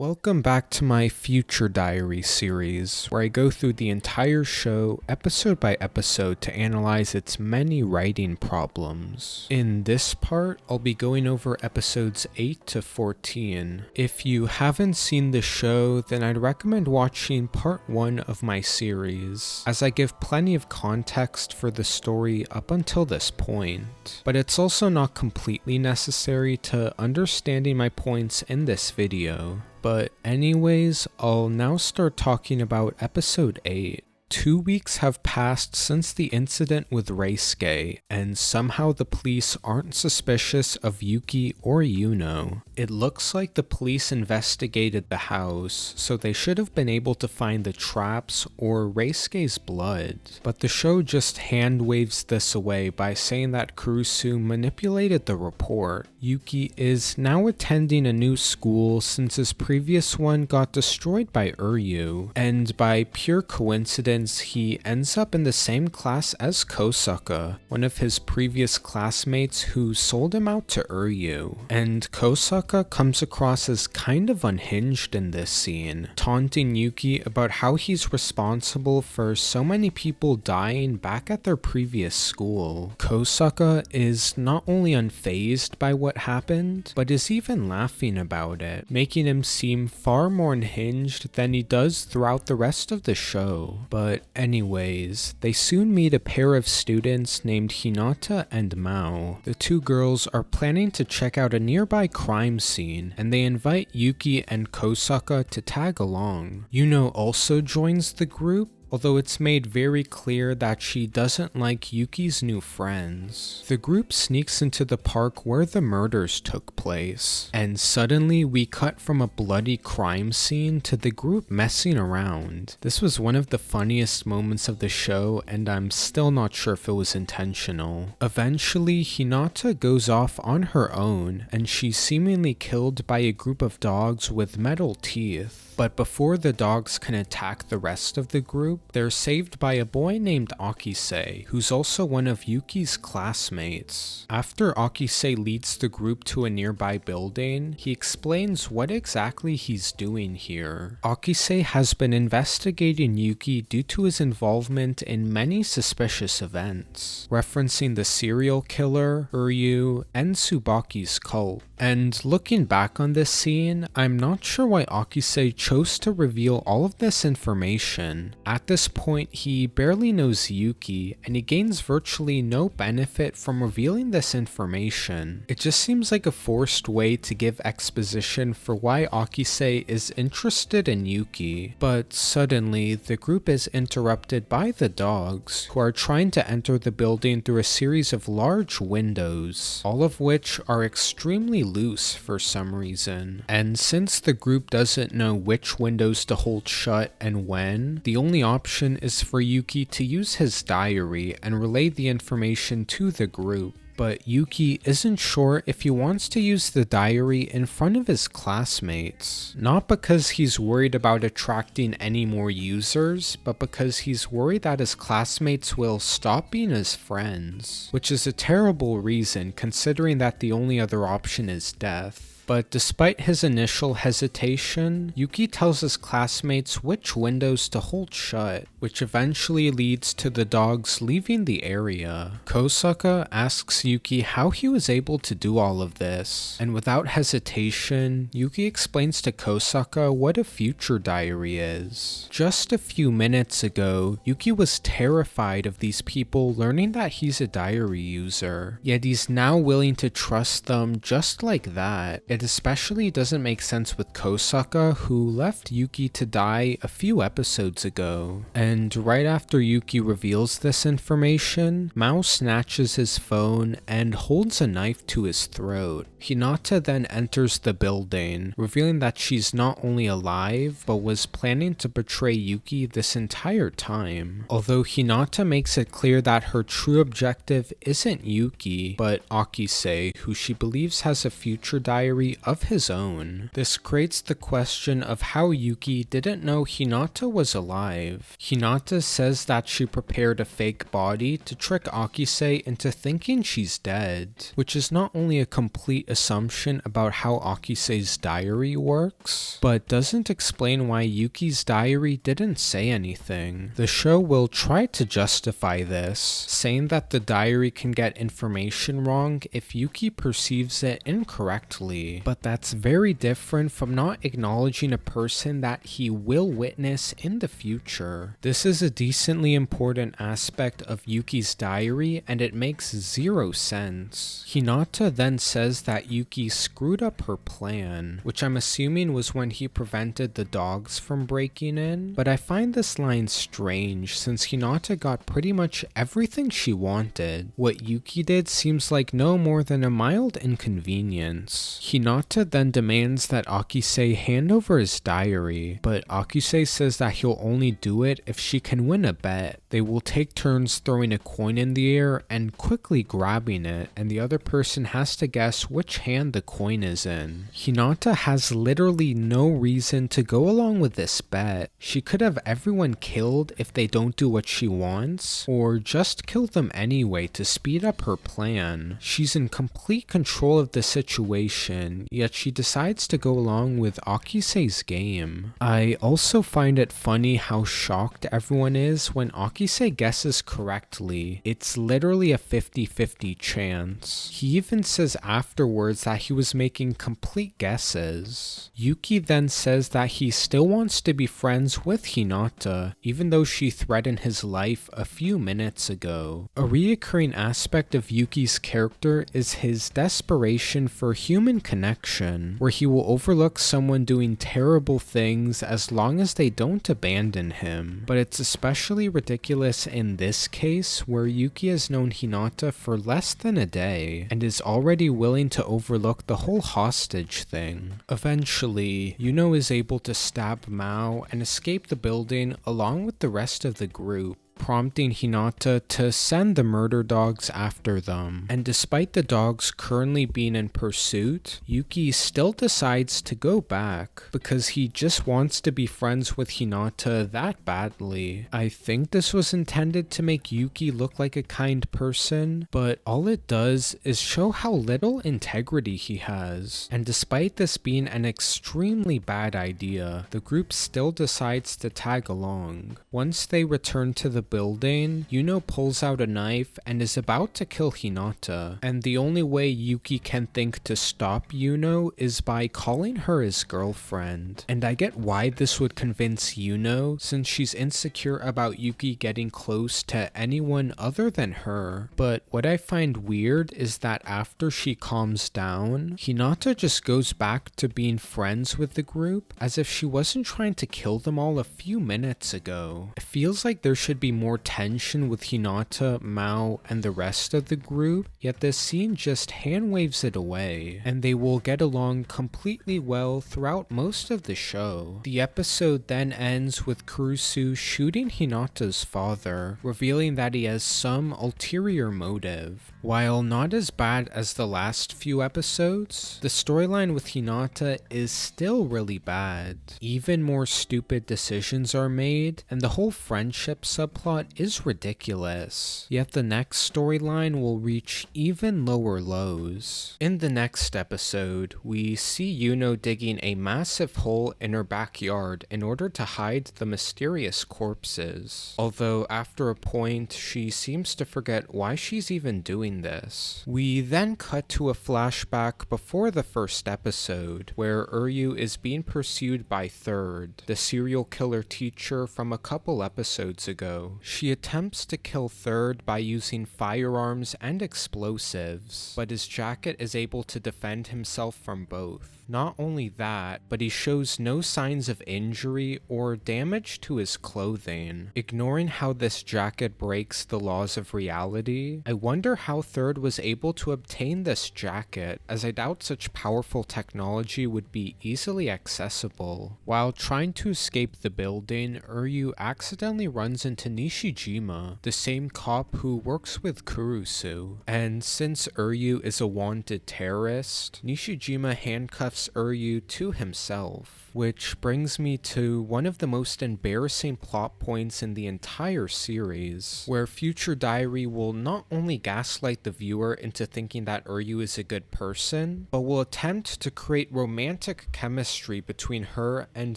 Welcome back to my Future Diary series, where I go through the entire show episode by episode to analyze its many writing problems. In this part, I'll be going over episodes 8 to 14. If you haven't seen the show, then I'd recommend watching part 1 of my series, as I give plenty of context for the story up until this point. But it's also not completely necessary to understanding my points in this video. But anyways, I'll now start talking about episode 8. 2 weeks have passed since the incident with Reisuke, and somehow the police aren't suspicious of Yuki or Yuno. It looks like the police investigated the house, so they should have been able to find the traps or Reisuke's blood. But the show just hand waves this away by saying that Kurusu manipulated the report. Yuki is now attending a new school since his previous one got destroyed by Uryu, and by pure coincidence he ends up in the same class as Kosaka, one of his previous classmates who sold him out to Uryu. And Kosaka comes across as kind of unhinged in this scene, taunting Yuki about how he's responsible for so many people dying back at their previous school. Kosaka is not only unfazed by what happened, but is even laughing about it, making him seem far more unhinged than he does throughout the rest of the show. But anyways, they soon meet a pair of students named Hinata and Mao. The two girls are planning to check out a nearby crime scene, and they invite Yuki and Kosaka to tag along. Yuno also joins the group, although it's made very clear that she doesn't like Yuki's new friends. The group sneaks into the park where the murders took place, and suddenly we cut from a bloody crime scene to the group messing around. This was one of the funniest moments of the show, and I'm still not sure if it was intentional. Eventually, Hinata goes off on her own, and she's seemingly killed by a group of dogs with metal teeth. But before the dogs can attack the rest of the group, they're saved by a boy named Akise, who's also one of Yuki's classmates. After Akise leads the group to a nearby building, he explains what exactly he's doing here. Akise has been investigating Yuki due to his involvement in many suspicious events, referencing the serial killer, Uryu, and Tsubaki's cult. And looking back on this scene, I'm not sure why Akise chose to reveal all of this information. At this point, he barely knows Yuki, and he gains virtually no benefit from revealing this information. It just seems like a forced way to give exposition for why Akise is interested in Yuki. But suddenly, the group is interrupted by the dogs, who are trying to enter the building through a series of large windows, all of which are extremely loose for some reason. And since the group doesn't know which windows to hold shut and when, the only option is for Yuki to use his diary and relay the information to the group. But Yuki isn't sure if he wants to use the diary in front of his classmates. Not because he's worried about attracting any more users, but because he's worried that his classmates will stop being his friends. Which is a terrible reason, considering that the only other option is death. But despite his initial hesitation, Yuki tells his classmates which windows to hold shut, which eventually leads to the dogs leaving the area. Kosaka asks Yuki how he was able to do all of this, and without hesitation, Yuki explains to Kosaka what a future diary is. Just a few minutes ago, Yuki was terrified of these people learning that he's a diary user, yet he's now willing to trust them just like that. It especially doesn't make sense with Kosaka, who left Yuki to die a few episodes ago. And right after Yuki reveals this information, Mao snatches his phone and holds a knife to his throat. Hinata then enters the building, revealing that she's not only alive, but was planning to betray Yuki this entire time. Although Hinata makes it clear that her true objective isn't Yuki, but Akise, who she believes has a future diary diary of his own. This creates the question of how Yuki didn't know Hinata was alive. Hinata says that she prepared a fake body to trick Akise into thinking she's dead, which is not only a complete assumption about how Akise's diary works, but doesn't explain why Yuki's diary didn't say anything. The show will try to justify this, saying that the diary can get information wrong if Yuki perceives it incorrectly, but that's very different from not acknowledging a person that he will witness in the future. This is a decently important aspect of Yuki's diary, and it makes zero sense. Hinata then says that Yuki screwed up her plan, which I'm assuming was when he prevented the dogs from breaking in, but I find this line strange since Hinata got pretty much everything she wanted. What Yuki did seems like no more than a mild inconvenience. Hinata then demands that Akise hand over his diary, but Akise says that he'll only do it if she can win a bet. They will take turns throwing a coin in the air and quickly grabbing it, and the other person has to guess which hand the coin is in. Hinata has literally no reason to go along with this bet. She could have everyone killed if they don't do what she wants, or just kill them anyway to speed up her plan. She's in complete control of the situation, yet she decides to go along with Akise's game. I also find it funny how shocked everyone is when Akise guesses correctly. It's literally a 50-50 chance. He even says afterwards that he was making complete guesses. Yuki then says that he still wants to be friends with Hinata, even though she threatened his life a few minutes ago. A reoccurring aspect of Yuki's character is his desperation for human connection, where he will overlook someone doing terrible things as long as they don't abandon him. But it's especially ridiculous in this case, where Yuki has known Hinata for less than a day, and is already willing to overlook the whole hostage thing. Eventually, Yuno is able to stab Mao and escape the building along with the rest of the group, prompting Hinata to send the murder dogs after them. And despite the dogs currently being in pursuit, Yuki still decides to go back because he just wants to be friends with Hinata that badly. I think this was intended to make Yuki look like a kind person, but all it does is show how little integrity he has. And despite this being an extremely bad idea, the group still decides to tag along. Once they return to the building, Yuno pulls out a knife and is about to kill Hinata, and the only way Yuki can think to stop Yuno is by calling her his girlfriend. And I get why this would convince Yuno, since she's insecure about Yuki getting close to anyone other than her. But what I find weird is that after she calms down, Hinata just goes back to being friends with the group, as if she wasn't trying to kill them all a few minutes ago. It feels like there should be more tension with Hinata, Mao, and the rest of the group, yet this scene just hand waves it away, and they will get along completely well throughout most of the show. The episode then ends with Kurusu shooting Hinata's father, revealing that he has some ulterior motive. While not as bad as the last few episodes, the storyline with Hinata is still really bad. Even more stupid decisions are made, and the whole friendship subplot is ridiculous. Yet the next storyline will reach even lower lows. In the next episode, we see Yuno digging a massive hole in her backyard in order to hide the mysterious corpses. Although after a point, she seems to forget why she's even doing this. We then cut to a flashback before the first episode, where Uryu is being pursued by Third, the serial killer teacher from a couple episodes ago. She attempts to kill Third by using firearms and explosives, but his jacket is able to defend himself from both. Not only that, but he shows no signs of injury or damage to his clothing. Ignoring how this jacket breaks the laws of reality, I wonder how Third was able to obtain this jacket, as I doubt such powerful technology would be easily accessible. While trying to escape the building, Uryu accidentally runs into Nishijima, the same cop who works with Kurusu. And since Uryu is a wanted terrorist, Nishijima handcuffs Uryu to himself. Which brings me to one of the most embarrassing plot points in the entire series, where Future Diary will not only gaslight the viewer into thinking that Uryu is a good person, but will attempt to create romantic chemistry between her and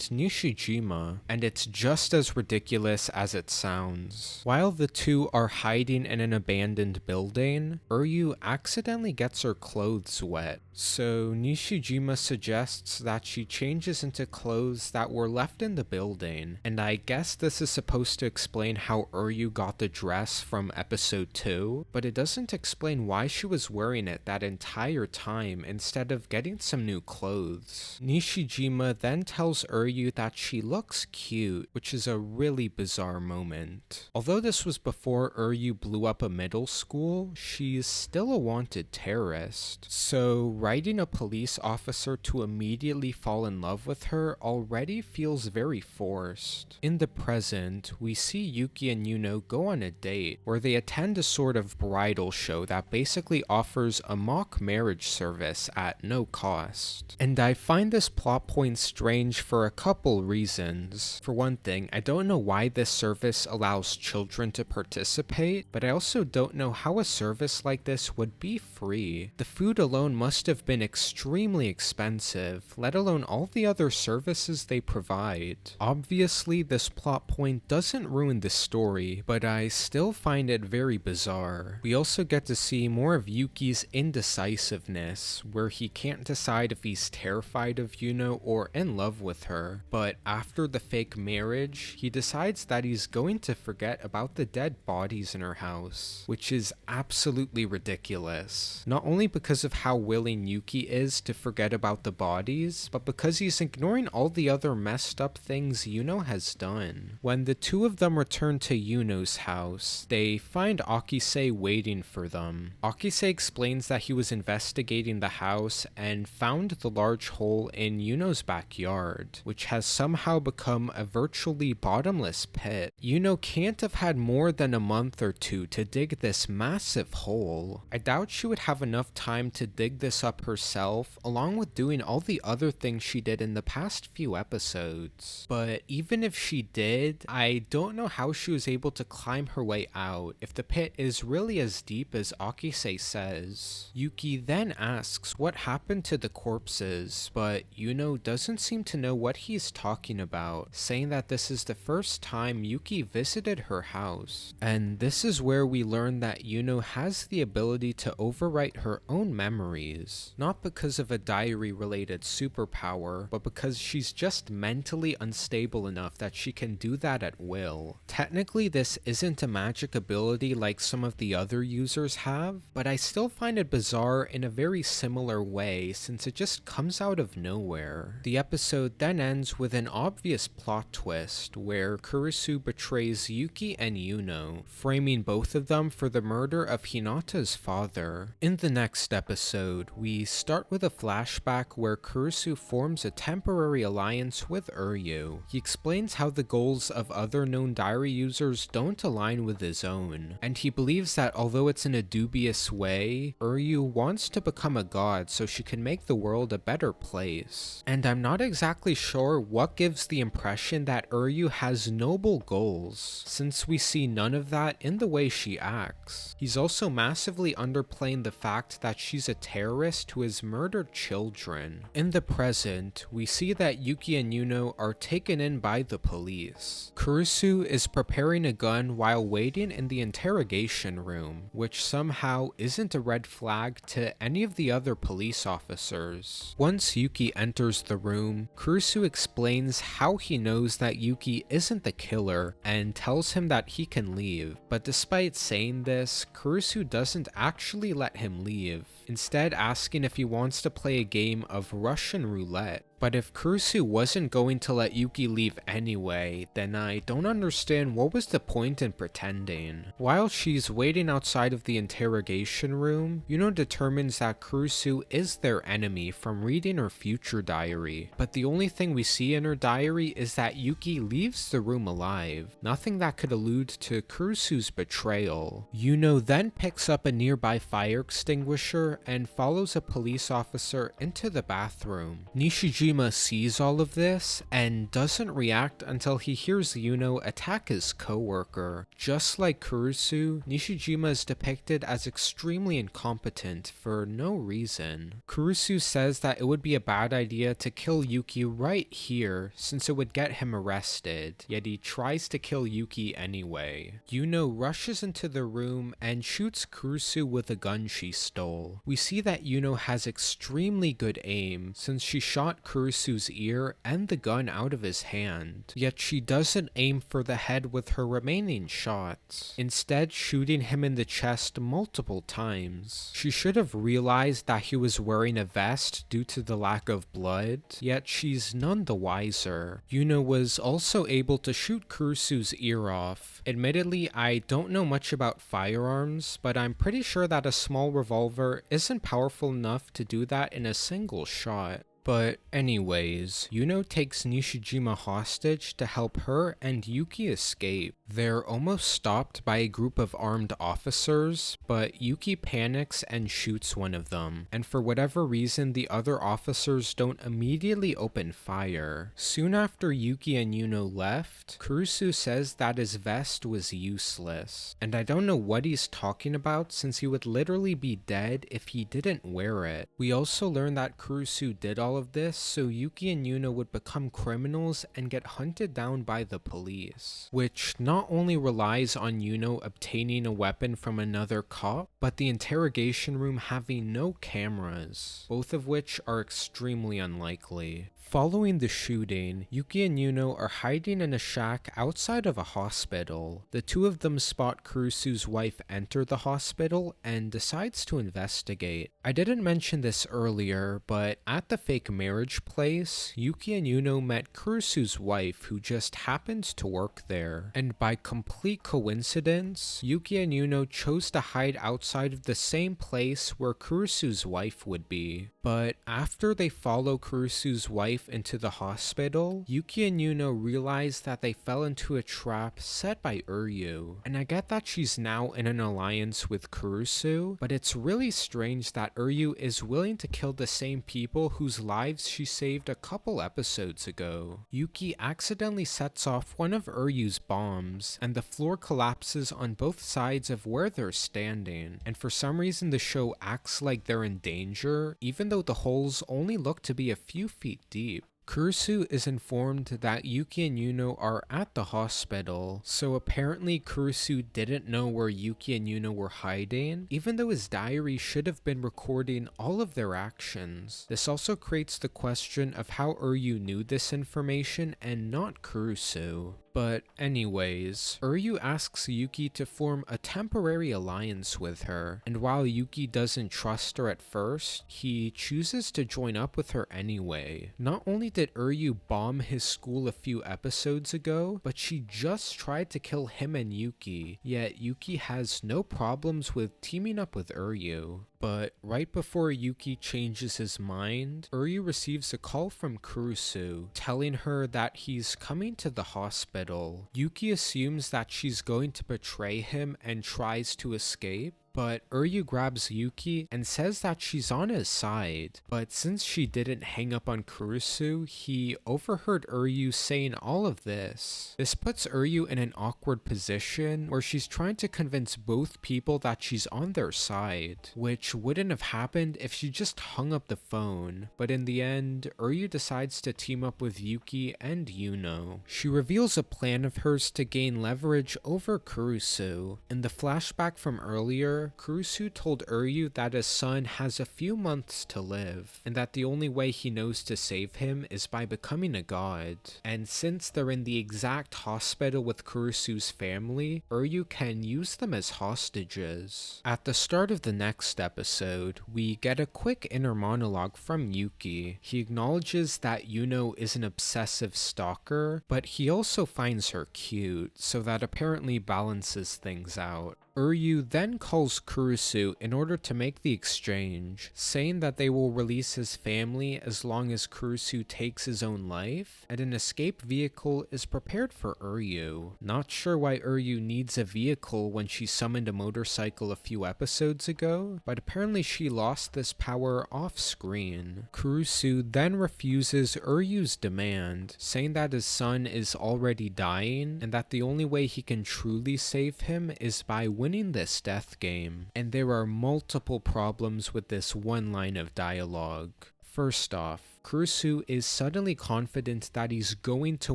Nishijima, and it's just as ridiculous as it sounds. While the two are hiding in an abandoned building, Uryu accidentally gets her clothes wet. So Nishijima suggests that she changes into clothes that were left in the building, and I guess this is supposed to explain how Uryu got the dress from episode 2, but it doesn't explain why she was wearing it that entire time instead of getting some new clothes. Nishijima then tells Uryu that she looks cute, which is a really bizarre moment. Although this was before Uryu blew up a middle school, she's still a wanted terrorist. So writing a police officer to immediately fall in love with her already feels very forced. In the present, we see Yuki and Yuno go on a date, where they attend a sort of bridal show that basically offers a mock marriage service at no cost. And I find this plot point strange for a couple reasons. For one thing, I don't know why this service allows children to participate, but I also don't know how a service like this would be free. The food alone must have been extremely expensive, let alone all the other services they provide. Obviously, this plot point doesn't ruin the story, but I still find it very bizarre. We also get to see more of Yuki's indecisiveness, where he can't decide if he's terrified of Yuno or in love with her, but after the fake marriage, he decides that he's going to forget about the dead bodies in her house, which is absolutely ridiculous. Not only because of how willing Yuki is to forget about the bodies, but because he's ignoring all the other messed up things Yuno has done. When the two of them return to Yuno's house, they find Akise waiting for them. Akise explains that he was investigating the house and found the large hole in Yuno's backyard, which has somehow become a virtually bottomless pit. Yuno can't have had more than a month or two to dig this massive hole. I doubt she would have enough time to dig this up herself, along with doing all the other things she did in the past few episodes. But even if she did, I don't know how she was able to climb her way out if the pit is really as deep as Akise says. Yuki then asks what happened to the corpses, but Yuno doesn't seem to know what he's talking about, saying that this is the first time Yuki visited her house. And this is where we learn that Yuno has the ability to overwrite her own memories, not because of a diary-related superpower, but because she's just mentally unstable enough that she can do that at will. Technically, this isn't a magic ability like some of the other users have, but I still find it bizarre in a very similar way since it just comes out of nowhere. The episode then ends with an obvious plot twist where Kurusu betrays Yuki and Yuno, framing both of them for the murder of Hinata's father. In the next episode, we start with a flashback where Kurusu forms a temporary alliance with Uryu. He explains how the goals of other known diary users don't align with his own, and he believes that although it's in a dubious way, Uryu wants to become a god so she can make the world a better place. And I'm not exactly sure what gives the impression that Uryu has noble goals, since we see none of that in the way she acts. He's also massively underplaying the fact that she's a terrorist who has murdered children. In the present, we see see that Yuki and Yuno are taken in by the police. Kurusu is preparing a gun while waiting in the interrogation room, which somehow isn't a red flag to any of the other police officers. Once Yuki enters the room, Kurusu explains how he knows that Yuki isn't the killer and tells him that he can leave, but despite saying this, Kurusu doesn't actually let him leave, instead asking if he wants to play a game of Russian roulette. But if Kurusu wasn't going to let Yuki leave anyway, then I don't understand what was the point in pretending. While she's waiting outside of the interrogation room, Yuno determines that Kurusu is their enemy from reading her future diary, but the only thing we see in her diary is that Yuki leaves the room alive, nothing that could allude to Kurusu's betrayal. Yuno then picks up a nearby fire extinguisher and follows a police officer into the bathroom. Nishijima sees all of this and doesn't react until he hears Yuno attack his co-worker. Just like Kurusu, Nishijima is depicted as extremely incompetent for no reason. Kurusu says that it would be a bad idea to kill Yuki right here since it would get him arrested, yet he tries to kill Yuki anyway. Yuno rushes into the room and shoots Kurusu with a gun she stole. We see that Yuno has extremely good aim since she shot Kurusu's ear and the gun out of his hand, yet she doesn't aim for the head with her remaining shots, instead shooting him in the chest multiple times. She should have realized that he was wearing a vest due to the lack of blood, yet she's none the wiser. Yuno was also able to shoot Kurusu's ear off. Admittedly, I don't know much about firearms, but I'm pretty sure that a small revolver isn't powerful enough to do that in a single shot. But anyways, Yuno takes Nishijima hostage to help her and Yuki escape. They're almost stopped by a group of armed officers, but Yuki panics and shoots one of them, and for whatever reason the other officers don't immediately open fire. Soon after Yuki and Yuno left, Kurusu says that his vest was useless, and I don't know what he's talking about since he would literally be dead if he didn't wear it. We also learn that Kurusu did all of this so Yuki and Yuno would become criminals and get hunted down by the police, which not only relies on Yuno obtaining a weapon from another cop, but the interrogation room having no cameras, both of which are extremely unlikely. Following the shooting, Yuki and Yuno are hiding in a shack outside of a hospital. The two of them spot Kurusu's wife enter the hospital and decides to investigate. I didn't mention this earlier, but at the fake marriage place, Yuki and Yuno met Kurusu's wife who just happened to work there. And by complete coincidence, Yuki and Yuno chose to hide outside of the same place where Kurusu's wife would be. But after they follow Kurusu's wife into the hospital, Yuki and Yuno realize that they fell into a trap set by Uryu. And I get that she's now in an alliance with Kurusu, but it's really strange that Uryu is willing to kill the same people whose lives she saved a couple episodes ago. Yuki accidentally sets off one of Uryu's bombs, and the floor collapses on both sides of where they're standing, and for some reason the show acts like they're in danger, even though the holes only look to be a few feet deep. Kurusu is informed that Yuki and Yuno are at the hospital, so apparently Kurusu didn't know where Yuki and Yuno were hiding, even though his diary should have been recording all of their actions. This also creates the question of how Uryu knew this information and not Kurusu. But anyways, Uryu asks Yuki to form a temporary alliance with her, and while Yuki doesn't trust her at first, he chooses to join up with her anyway. Not only did Uryu bomb his school a few episodes ago, but she just tried to kill him and Yuki, yet Yuki has no problems with teaming up with Uryu. But right before Yuki changes his mind, Uryu receives a call from Kurusu, telling her that he's coming to the hospital. Yuki assumes that she's going to betray him and tries to escape, But Uryu grabs Yuki and says that she's on his side, but since she didn't hang up on Kurusu, he overheard Uryu saying all of this. This puts Uryu in an awkward position where she's trying to convince both people that she's on their side, which wouldn't have happened if she just hung up the phone, but in the end, Uryu decides to team up with Yuki and Yuno. She reveals a plan of hers to gain leverage over Kurusu. In the flashback from earlier, Kurusu told Uryu that his son has a few months to live, and that the only way he knows to save him is by becoming a god. And since they're in the exact hospital with Kurusu's family, Uryu can use them as hostages. At the start of the next episode, we get a quick inner monologue from Yuki. He acknowledges that Yuno is an obsessive stalker, but he also finds her cute, so that apparently balances things out. Uryu then calls Kurusu in order to make the exchange, saying that they will release his family as long as Kurusu takes his own life, and an escape vehicle is prepared for Uryu. Not sure why Uryu needs a vehicle when she summoned a motorcycle a few episodes ago, but apparently she lost this power off screen. Kurusu then refuses Uryu's demand, saying that his son is already dying, and that the only way he can truly save him is by winning this death game. And there are multiple problems with this one line of dialogue. First off, Kurusu is suddenly confident that he's going to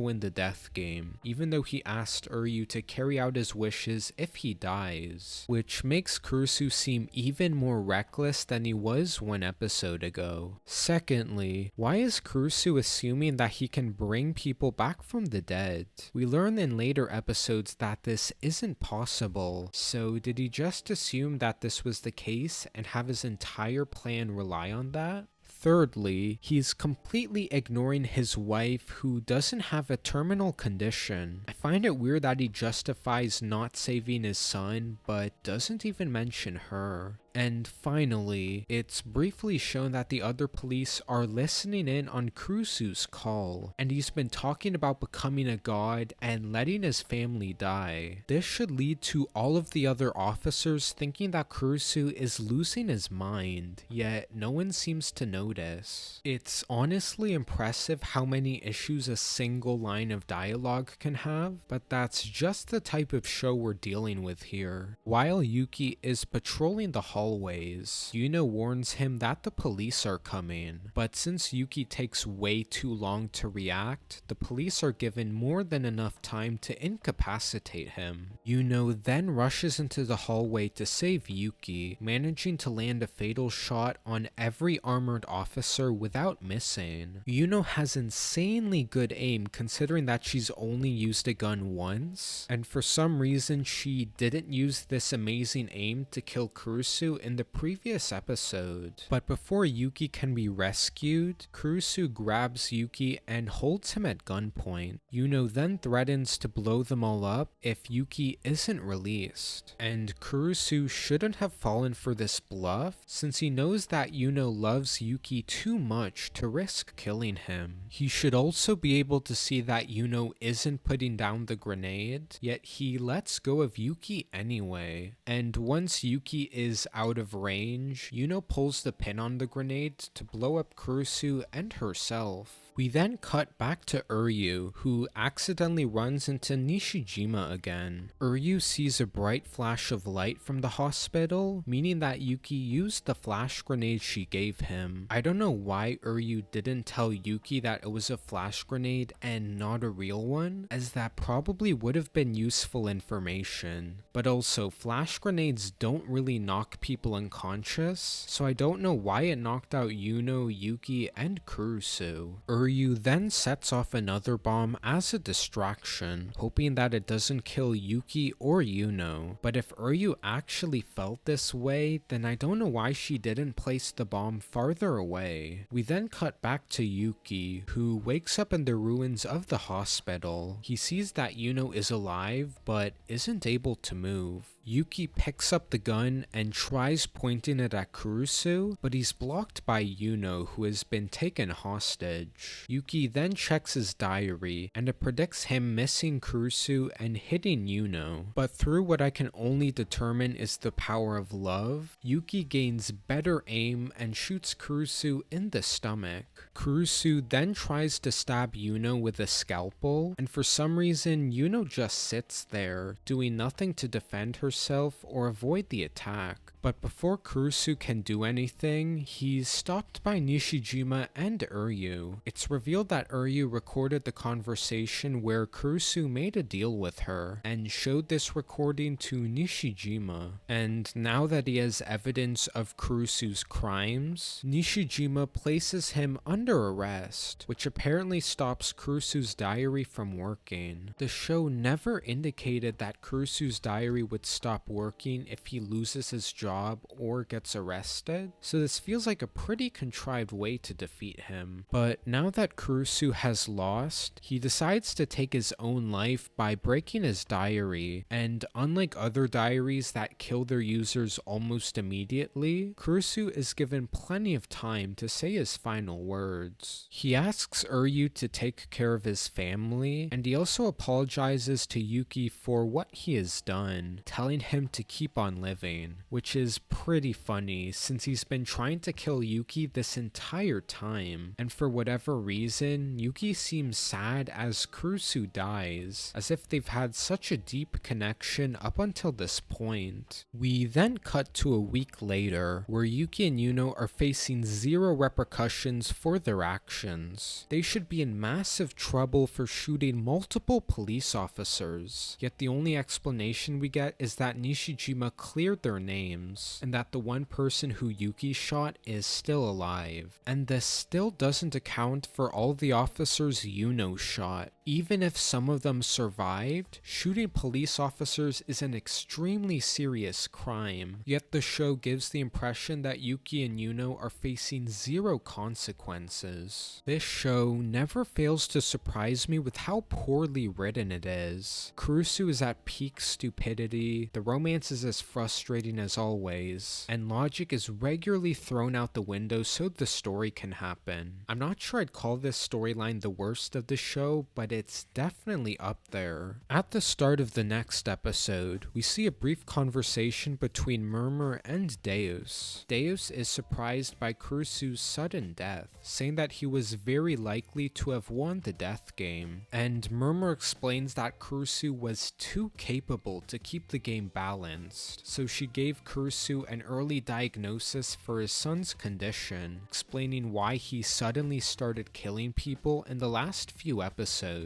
win the death game, even though he asked Uryu to carry out his wishes if he dies, which makes Kurusu seem even more reckless than he was one episode ago. Secondly, why is Kurusu assuming that he can bring people back from the dead? We learn in later episodes that this isn't possible, so did he just assume that this was the case and have his entire plan rely on that? Thirdly, he's completely ignoring his wife who doesn't have a terminal condition. I find it weird that he justifies not saving his son, but doesn't even mention her. And finally, it's briefly shown that the other police are listening in on Kurusu's call, and he's been talking about becoming a god and letting his family die. This should lead to all of the other officers thinking that Kurusu is losing his mind, yet no one seems to notice. It's honestly impressive how many issues a single line of dialogue can have, but that's just the type of show we're dealing with here. While Yuki is patrolling the hallways, Yuno warns him that the police are coming, but since Yuki takes way too long to react, the police are given more than enough time to incapacitate him. Yuno then rushes into the hallway to save Yuki, managing to land a fatal shot on every armored officer without missing. Yuno has insanely good aim considering that she's only used a gun once, and for some reason she didn't use this amazing aim to kill Kurusu in the previous episode. But before Yuki can be rescued, Kurusu grabs Yuki and holds him at gunpoint. Yuno then threatens to blow them all up if Yuki isn't released. And Kurusu shouldn't have fallen for this bluff, since he knows that Yuno loves Yuki too much to risk killing him. He should also be able to see that Yuno isn't putting down the grenade, yet he lets go of Yuki anyway. And once Yuki is out of range, Yuno pulls the pin on the grenade to blow up Kurusu and herself. We then cut back to Uryu, who accidentally runs into Nishijima again. Uryu sees a bright flash of light from the hospital, meaning that Yuki used the flash grenade she gave him. I don't know why Uryu didn't tell Yuki that it was a flash grenade and not a real one, as that probably would have been useful information. But also, flash grenades don't really knock people unconscious, so I don't know why it knocked out Yuno, Yuki, and Kurusu. Uryu then sets off another bomb as a distraction, hoping that it doesn't kill Yuki or Yuno. But if Uryu actually felt this way, then I don't know why she didn't place the bomb farther away. We then cut back to Yuki, who wakes up in the ruins of the hospital. He sees that Yuno is alive, but isn't able to move. Yuki picks up the gun and tries pointing it at Kurusu, but he's blocked by Yuno, who has been taken hostage. Yuki then checks his diary, and it predicts him missing Kurusu and hitting Yuno. But through what I can only determine is the power of love, Yuki gains better aim and shoots Kurusu in the stomach. Kurusu then tries to stab Yuno with a scalpel, and for some reason Yuno just sits there, doing nothing to defend herself or avoid the attack. But before Kurusu can do anything, he's stopped by Nishijima and Uryu. It's revealed that Uryu recorded the conversation where Kurusu made a deal with her, and showed this recording to Nishijima. And now that he has evidence of Kurusu's crimes, Nishijima places him under arrest, which apparently stops Kurusu's diary from working. The show never indicated that Kurusu's diary would stop working if he loses his job or gets arrested, so this feels like a pretty contrived way to defeat him. But now that Kurusu has lost, he decides to take his own life by breaking his diary, and unlike other diaries that kill their users almost immediately, Kurusu is given plenty of time to say his final words. He asks Uryu to take care of his family, and he also apologizes to Yuki for what he has done, telling him to keep on living, which is pretty funny since he's been trying to kill Yuki this entire time, and for whatever reason, Yuki seems sad as Kurusu dies, as if they've had such a deep connection up until this point. We then cut to a week later, where Yuki and Yuno are facing zero repercussions for their actions. They should be in massive trouble for shooting multiple police officers, yet the only explanation we get is that Nishijima cleared their names, and that the one person who Yuki shot is still alive. And this still doesn't account for all the officers Yuno shot. Even if some of them survived, shooting police officers is an extremely serious crime, yet the show gives the impression that Yuki and Yuno are facing zero consequences. This show never fails to surprise me with how poorly written it is. Kurusu is at peak stupidity, the romance is as frustrating as always, and logic is regularly thrown out the window so the story can happen. I'm not sure I'd call this storyline the worst of the show, but it's definitely up there. At the start of the next episode, we see a brief conversation between Murmur and Deus. Deus is surprised by Kurusu's sudden death, saying that he was very likely to have won the death game, and Murmur explains that Kurusu was too capable to keep the game balanced, so she gave Kurusu an early diagnosis for his son's condition, explaining why he suddenly started killing people in the last few episodes.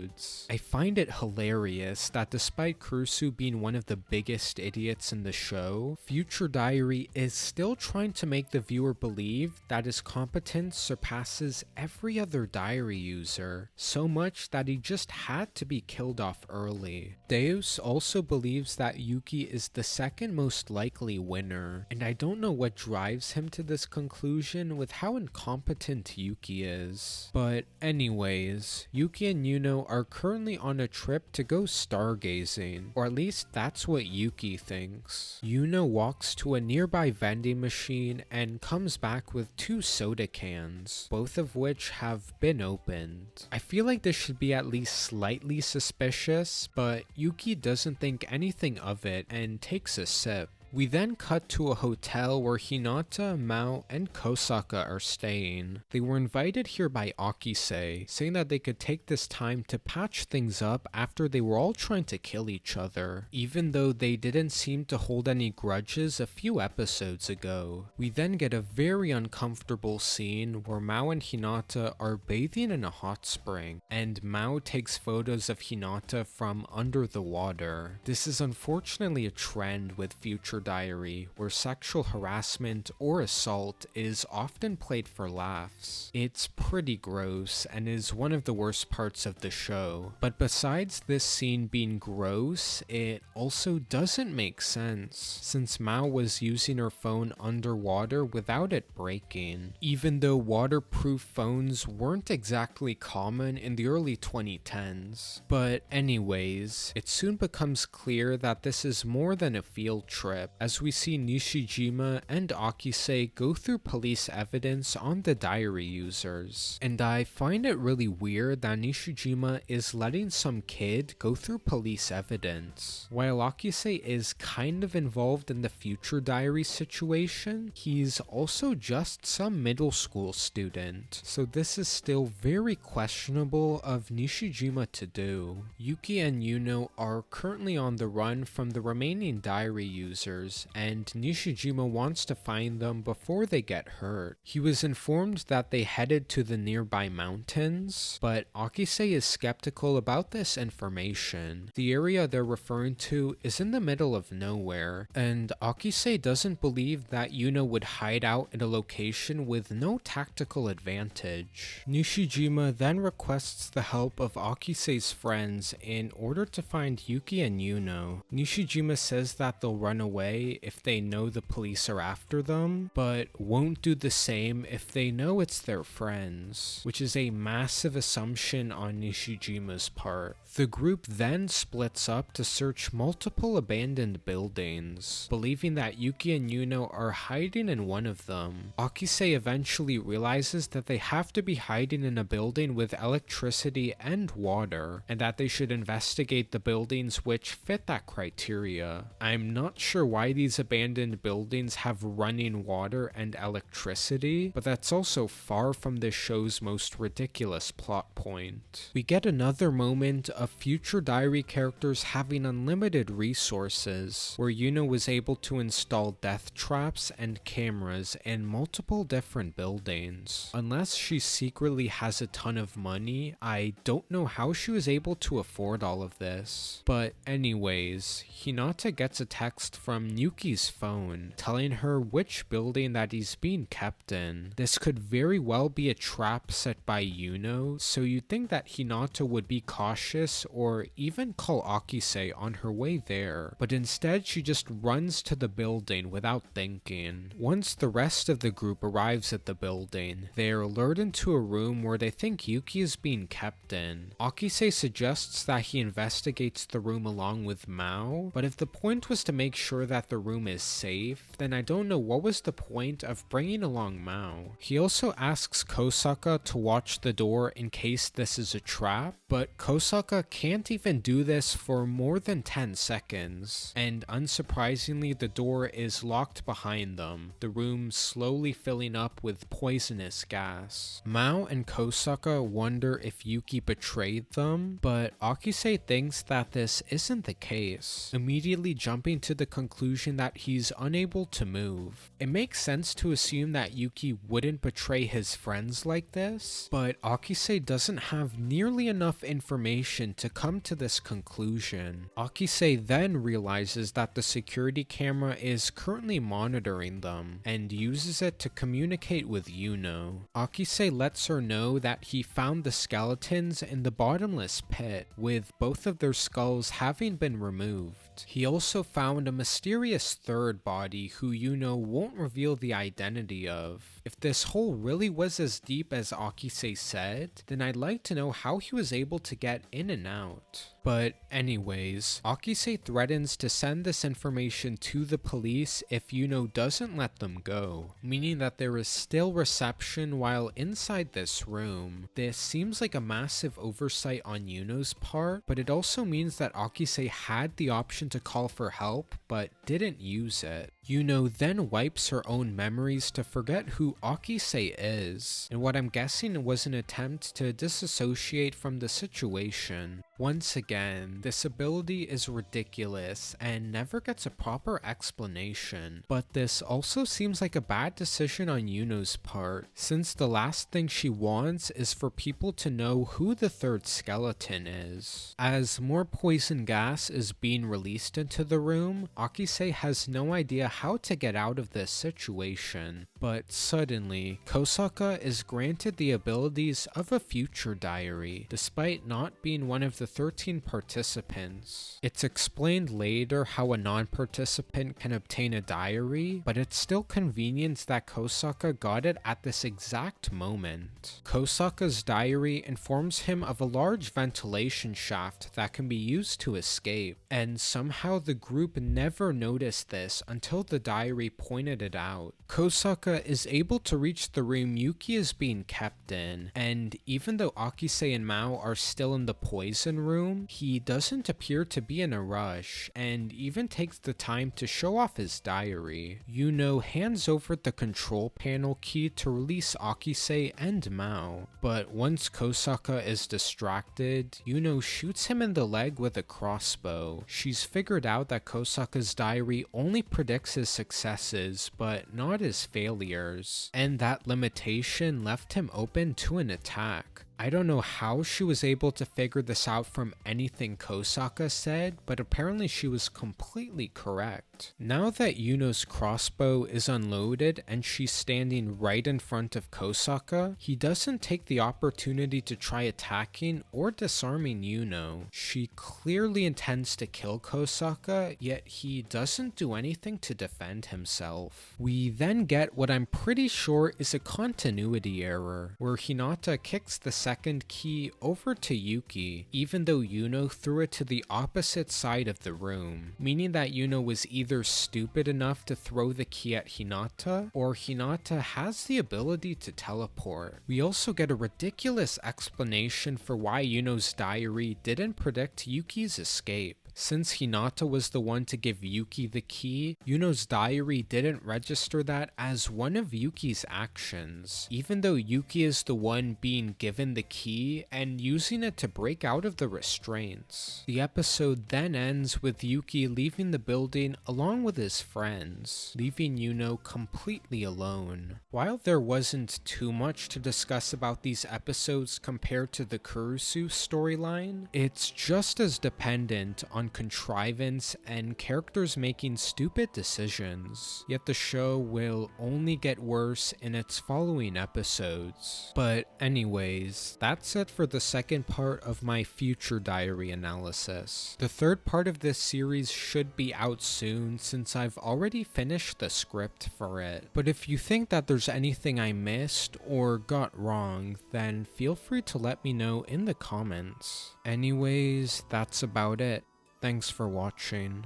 I find it hilarious that despite Kurusu being one of the biggest idiots in the show, Future Diary is still trying to make the viewer believe that his competence surpasses every other diary user, so much that he just had to be killed off early. Deus also believes that Yuki is the second most likely winner, and I don't know what drives him to this conclusion with how incompetent Yuki is. But anyways, Yuki and Yuno are currently on a trip to go stargazing, or at least that's what Yuki thinks. Yuno walks to a nearby vending machine and comes back with 2 soda cans, both of which have been opened. I feel like this should be at least slightly suspicious, but Yuki doesn't think anything of it and takes a sip. We then cut to a hotel where Hinata, Mao, and Kosaka are staying. They were invited here by Akise, saying that they could take this time to patch things up after they were all trying to kill each other, even though they didn't seem to hold any grudges a few episodes ago. We then get a very uncomfortable scene where Mao and Hinata are bathing in a hot spring, and Mao takes photos of Hinata from under the water. This is unfortunately a trend with Future Future Diary, where sexual harassment or assault is often played for laughs. It's pretty gross and is one of the worst parts of the show. But besides this scene being gross, it also doesn't make sense, since Mao was using her phone underwater without it breaking, even though waterproof phones weren't exactly common in the early 2010s. But anyways, it soon becomes clear that this is more than a field trip, as we see Nishijima and Akise go through police evidence on the diary users. And I find it really weird that Nishijima is letting some kid go through police evidence. While Akise is kind of involved in the Future Diary situation, he's also just some middle school student, so this is still very questionable of Nishijima to do. Yuki and Yuno are currently on the run from the remaining diary users, and Nishijima wants to find them before they get hurt. He was informed that they headed to the nearby mountains, but Akise is skeptical about this information. The area they're referring to is in the middle of nowhere, and Akise doesn't believe that Yuno would hide out in a location with no tactical advantage. Nishijima then requests the help of Akise's friends in order to find Yuki and Yuno. Nishijima says that they'll run away if they know the police are after them, but won't do the same if they know it's their friends, which is a massive assumption on Nishijima's part. The group then splits up to search multiple abandoned buildings, believing that Yuki and Yuno are hiding in one of them. Akise eventually realizes that they have to be hiding in a building with electricity and water, and that they should investigate the buildings which fit that criteria. I'm not sure why these abandoned buildings have running water and electricity, but that's also far from this show's most ridiculous plot point. We get another moment of Future Diary characters having unlimited resources, where Yuno was able to install death traps and cameras in multiple different buildings. Unless she secretly has a ton of money, I don't know how she was able to afford all of this. But anyways, Hinata gets a text from Yuki's phone telling her which building that he's being kept in. This could very well be a trap set by Yuno, so you'd think that Hinata would be cautious or even call Akise on her way there, but instead she just runs to the building without thinking. Once the rest of the group arrives at the building, they are lured into a room where they think Yuki is being kept in. Akise suggests that he investigates the room along with Mao, but if the point was to make sure that the room is safe, then I don't know what was the point of bringing along Mao. He also asks Kosaka to watch the door in case this is a trap, but Kosaka can't even do this for more than 10 seconds, and unsurprisingly the door is locked behind them, the room slowly filling up with poisonous gas. Mao and Kosaka wonder if Yuki betrayed them, but Akise thinks that this isn't the case, immediately jumping to the conclusion that he's unable to move. It makes sense to assume that Yuki wouldn't betray his friends like this, but Akise doesn't have nearly enough information to come to this conclusion. Akise then realizes that the security camera is currently monitoring them, and uses it to communicate with Yuno. Akise lets her know that he found the skeletons in the bottomless pit, with both of their skulls having been removed. He also found a mysterious third body who Yuno won't reveal the identity of. If this hole really was as deep as Akise said, then I'd like to know how he was able to get in and out. But anyways, Akise threatens to send this information to the police if Yuno doesn't let them go, meaning that there is still reception while inside this room. This seems like a massive oversight on Yuno's part, but it also means that Akise had the option to call for help, but didn't use it. Yuno then wipes her own memories to forget who Akise is, and what I'm guessing was an attempt to disassociate from the situation. Once again, this ability is ridiculous and never gets a proper explanation, but this also seems like a bad decision on Yuno's part, since the last thing she wants is for people to know who the third skeleton is. As more poison gas is being released into the room, Akise has no idea how to get out of this situation, but suddenly, Kosaka is granted the abilities of a future diary, despite not being one of the 13 participants. It's explained later how a non-participant can obtain a diary, but it's still convenient that Kosaka got it at this exact moment. Kosaka's diary informs him of a large ventilation shaft that can be used to escape, and somehow the group never noticed this until the diary pointed it out. Kosaka is able to reach the room Yuki is being kept in, and even though Akise and Mao are still in the poison room, he doesn't appear to be in a rush, and even takes the time to show off his diary. Yuno hands over the control panel key to release Akise and Mao, but once Kosaka is distracted, Yuno shoots him in the leg with a crossbow. She's figured out that Kosaka's diary only predicts his successes, but not his failures, and that limitation left him open to an attack. I don't know how she was able to figure this out from anything Kosaka said, but apparently she was completely correct. Now that Yuno's crossbow is unloaded and she's standing right in front of Kosaka, he doesn't take the opportunity to try attacking or disarming Yuno. She clearly intends to kill Kosaka, yet he doesn't do anything to defend himself. We then get what I'm pretty sure is a continuity error, where Hinata kicks the second key over to Yuki, even though Yuno threw it to the opposite side of the room, meaning that Yuno was either stupid enough to throw the key at Hinata, or Hinata has the ability to teleport. We also get a ridiculous explanation for why Yuno's diary didn't predict Yuki's escape. Since Hinata was the one to give Yuki the key, Yuno's diary didn't register that as one of Yuki's actions, even though Yuki is the one being given the key and using it to break out of the restraints. The episode then ends with Yuki leaving the building along with his friends, leaving Yuno completely alone. While there wasn't too much to discuss about these episodes compared to the Kurusu storyline, it's just as dependent on contrivance and characters making stupid decisions, yet the show will only get worse in its following episodes. But anyways, that's it for the second part of my future diary analysis. The third part of this series should be out soon since I've already finished the script for it, but if you think that there's anything I missed or got wrong, then feel free to let me know in the comments. Anyways, that's about it. Thanks for watching.